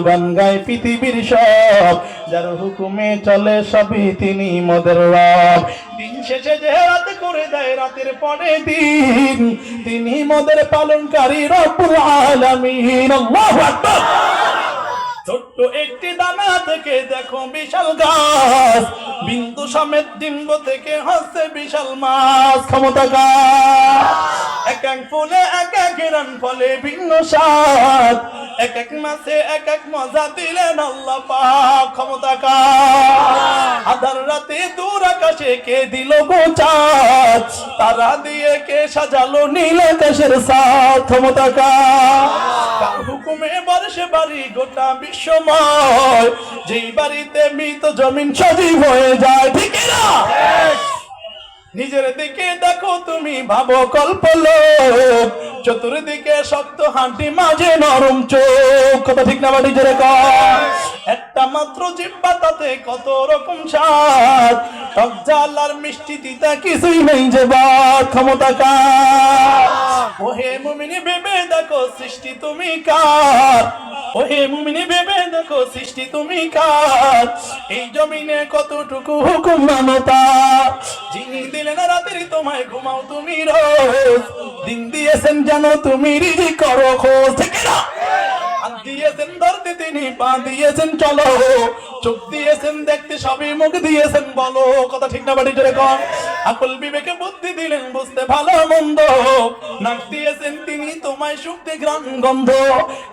গান গায় পৃথিবীর সব, যার হুকুমে চলে সবই তিনি মোদের রব। দিন শেষে যে রাত করে দেয় রাতের পরে দিন, তিনি মোদের পালনকারী রব্বুল আলামিন। আল্লাহু আকবার। ছোট্ট একটি দানা থেকে দেখো বিশাল গাছ, বিন্দু সমেত ডিম্ব থেকে হচ্ছে বিশাল মাছ। ক্ষমতা কার? এক এক ফুলে এক এক ঘেরান, ফলে ভিন্ন স্বাদ, এক এক মাছে এক এক মজা দিলেন আল্লাহ পাক। ক্ষমতা কার? আধার রাতে দূর আকাশে কে দিল গোচাঁদ, তারা দিয়ে কে সাজালো নীল আকাশের সাথ। ক্ষমতা কার? কার হুকুমে বর্ষে বাড়ি গোটা বিশ্বময়, যেই বাড়িতে মৃত জমিন সজীব হয়ে যায়। ঠিক না? নিজের দিকে দেখো তুমি, ভাবো কল্পলোক, চতুর্দিকে শক্ত হাঁটি মাঝে নরম চোখ। কথা ঠিক না বাড়ি জোরে কর। একটা মাত্র জিহ্বা, তাতে কত রকম স্বাদ, টক ঝাল আর মিষ্টি তিতা কিছুই নেই যে বাদ। ক্ষমতা কার? ওহে মুমিনি ভেবে দেখো সৃষ্টি তুমি কার, ওহে মুমিনি ভেবে দেখো সৃষ্টি তুমি কার, এই জমিনে কতটুকু হুকুম মানতা, যিনি দিলেন রাতের তোমায় ঘুমাও তুমি রোজ, দিন দিয়েছেন জানো তুমি রিজিক করো খোঁজ। ঠিক না? হাত দিয়েছেন ধরতে তিনি, পা দিয়েছেন চলো, চোখ দিয়েছেন দেখতে, সবই মুখ দিয়েছেন বলো। কথা ঠিক না বাড়ি জোরে কর। আকল বিবেকে বুদ্ধি দিলেন বুঝতে ভালো মন্দ, নাক দিয়েছেন তিনি তোমায় শুকতে ঘ্রাণ গন্ধ,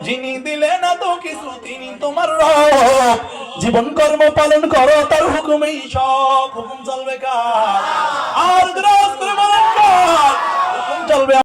যিনি দিলেন এত কিছু তিনি তোমার রব, জীবন কর্ম পালন করো তার হুকুমেই সব। হুকুম চলবে কার? আর হুকুম চলবে